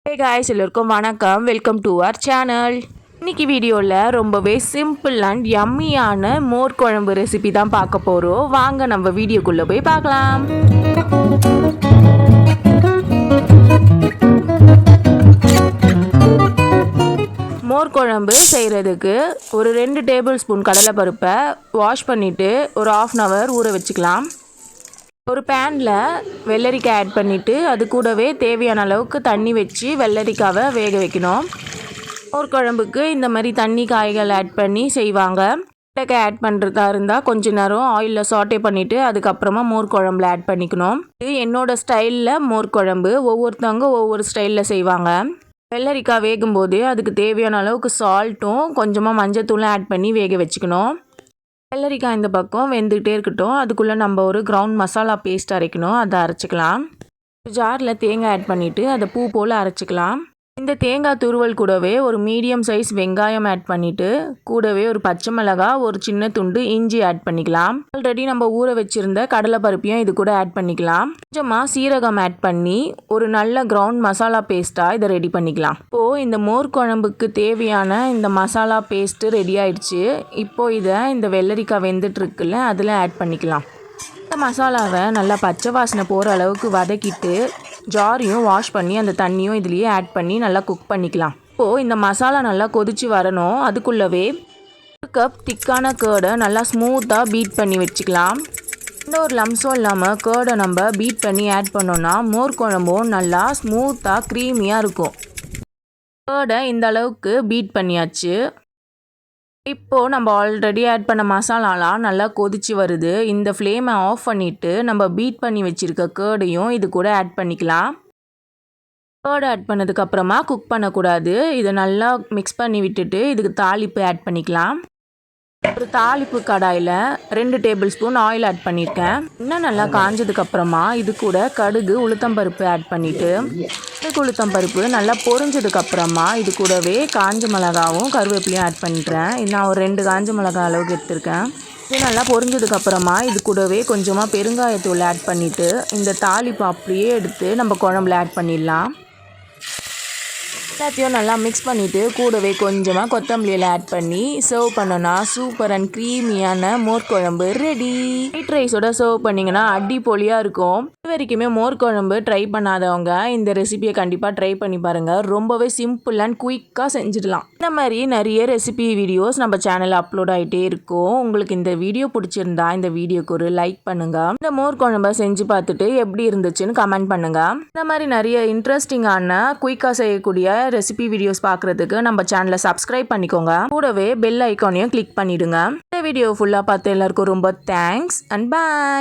ஹே guys, எல்லோருக்கும் வணக்கம். Welcome to our channel. இன்னைக்கு வீடியோவில் ரொம்பவே சிம்பிள் அண்ட் யம்மியான மோர் குழம்பு ரெசிபி தான் பார்க்க போகிறோம். வாங்க நம்ம வீடியோக்குள்ளே போய் பார்க்கலாம். மோர் குழம்பு செய்கிறதுக்கு ஒரு 2 டேபிள் ஸ்பூன் கடலைப்பருப்பை வாஷ் பண்ணிவிட்டு ஒரு 1/2 hour ஊற வச்சுக்கலாம். ஒரு பேனில் வெள்ளரிக்காய் ஆட் பண்ணிவிட்டு அது கூடவே தேவையான அளவுக்கு தண்ணி வச்சு வெள்ளரிக்காவை வேக வைக்கணும். மோர் குழம்புக்கு இந்த மாதிரி தண்ணி காய்கள் ஆட் பண்ணி செய்வாங்க. வெண்டைக்காய் ஆட் பண்ணுறதா இருந்தால் கொஞ்ச நேரம் ஆயிலில் சாட்டே பண்ணிவிட்டு அதுக்கப்புறமா மோர் குழம்புல ஆட் பண்ணிக்கணும். இது என்னோடய ஸ்டைலில் மோர் குழம்பு, ஒவ்வொருத்தவங்க ஒவ்வொரு ஸ்டைலில் செய்வாங்க. வெள்ளரிக்காய் வேகும்போது அதுக்கு தேவையான அளவுக்கு சால்ட்டும் கொஞ்சமாக மஞ்சத்தூளும் ஆட் பண்ணி வேக வச்சுக்கணும். வெள்ளரிக்காய் இந்த பக்கம் வெந்துக்கிட்டே இருக்கட்டும். அதுக்குள்ளே நம்ம ஒரு கிரவுண்ட் மசாலா பேஸ்ட் அரைக்கணும். அதை அரைச்சிக்கலாம். ஜாரில் தேங்காய் ஆட் பண்ணிவிட்டு அதை பூ போல் அரைச்சிக்கலாம். இந்த தேங்காய் துருவல் கூடவே ஒரு மீடியம் சைஸ் வெங்காயம் ஆட் பண்ணிவிட்டு கூடவே ஒரு பச்சை மிளகாய், ஒரு சின்ன துண்டு இஞ்சி ஆட் பண்ணிக்கலாம். ஆல்ரெடி நம்ம ஊற வச்சுருந்த கடலைப்பருப்பையும் இது கூட ஆட் பண்ணிக்கலாம். கொஞ்சமாக சீரகம் ஆட் பண்ணி ஒரு நல்ல கிரவுண்ட் மசாலா பேஸ்ட்டாக இதை ரெடி பண்ணிக்கலாம். இப்போது இந்த மோர் குழம்புக்கு தேவையான இந்த மசாலா பேஸ்ட்டு ரெடி ஆயிடுச்சு. இப்போது இதை இந்த வெள்ளரிக்காய் வெந்துட்டுருக்குல்ல அதில் ஆட் பண்ணிக்கலாம். இந்த மசாலாவை நல்லா பச்சை வாசனை போகிற அளவுக்கு வதக்கிட்டு ஜாரையும் வாஷ் பண்ணி அந்த தண்ணியும் இதுலேயே ஆட் பண்ணி நல்லா குக் பண்ணிக்கலாம். இப்போது இந்த மசாலா நல்லா கொதித்து வரணும். அதுக்குள்ளவே 1 கப் திக்கான கேர்டை நல்லா ஸ்மூத்தாக பீட் பண்ணி வச்சுக்கலாம். எந்த ஒரு லம்ஸும் இல்லாமல் கேர்டை நம்ம பீட் பண்ணி ஆட் பண்ணோன்னா மோர் குழம்பும் நல்லா ஸ்மூத்தாக க்ரீமியாக இருக்கும். கேர்டை இந்த அளவுக்கு பீட் பண்ணியாச்சு. இப்போது நம்ம ஆல்ரெடி ஆட் பண்ண மசாலாலாம் நல்லா கொதிச்சு வருது. இந்த ஃப்ளேமை ஆஃப் பண்ணிவிட்டு நம்ம பீட் பண்ணி வச்சுருக்க கேர்டையும் இது கூட ஆட் பண்ணிக்கலாம். கேர்டு ஆட் பண்ணதுக்கப்புறமா குக் பண்ணக்கூடாது. இதை நல்லா மிக்ஸ் பண்ணி விட்டுட்டு இதுக்கு தாளிப்பு ஆட் பண்ணிக்கலாம். ஒரு தாளிப்பு கடாயில் 2 டேபிள் ஸ்பூன் ஆயில் ஆட் பண்ணியிருக்கேன். இன்னும் நல்லா காஞ்சதுக்கப்புறமா இது கூட கடுகு, உளுத்தம்பருப்பு ஆட் பண்ணிவிட்டு கடுகு உளுத்தம்பருப்பு நல்லா பொரிஞ்சதுக்கப்புறமா இது கூடவே காஞ்ச மிளகாவும் கருவேப்பிலையும் ஆட் பண்ணிடுறேன். நான் ஒரு 2 காஞ்ச மிளகா அளவுக்கு எடுத்திருக்கேன். இது நல்லா பொரிஞ்சதுக்கப்புறமா இது கூடவே கொஞ்சமாக பெருங்காயத்தூள் ஆட் பண்ணிவிட்டு இந்த தாளிப்பு அப்படியே எடுத்து நம்ம குழம்புல ஆட் பண்ணிடலாம். எல்லாத்தையும் நல்லா மிக்ஸ் பண்ணிவிட்டு கூடவே கொஞ்சமாக கொத்தமல்லியில் ஆட் பண்ணி சர்வ் பண்ணோன்னா சூப்பர் அண்ட் க்ரீமியான மோர் குழம்பு ரெடி. ஒயிட் ரைஸோட சர்வ் பண்ணிங்கன்னா அடிப்பொலியாக இருக்கும். இது வரைக்குமே மோர் குழம்பு ட்ரை பண்ணாதவங்க இந்த ரெசிபியை கண்டிப்பாக ட்ரை பண்ணி பாருங்கள். ரொம்பவே சிம்பிள் அண்ட் குயிக்காக செஞ்சிடலாம். இந்த மாதிரி நிறைய ரெசிபி வீடியோஸ் நம்ம சேனலில் அப்லோட் ஆகிட்டே இருக்கும். உங்களுக்கு இந்த வீடியோ பிடிச்சிருந்தா இந்த வீடியோக்கு ஒரு லைக் பண்ணுங்கள். இந்த மோர் குழம்பை செஞ்சு பார்த்துட்டு எப்படி இருந்துச்சுன்னு கமெண்ட் பண்ணுங்கள். இந்த மாதிரி நிறைய இன்ட்ரெஸ்டிங்கான குயிக்காக செய்யக்கூடிய ரெசிபி வீடியோஸ் பார்க்குறதுக்கு நம்ம சேனலை சப்ஸ்கிரைப் பண்ணிக்கோங்க. கூடவே பெல் ஐக்கானையும் கிளிக் பண்ணிடுங்க. இந்த வீடியோ ஃபுல்லாக பார்த்து எல்லாருக்கும் ரொம்ப தேங்க்ஸ் அண்ட் பாய்.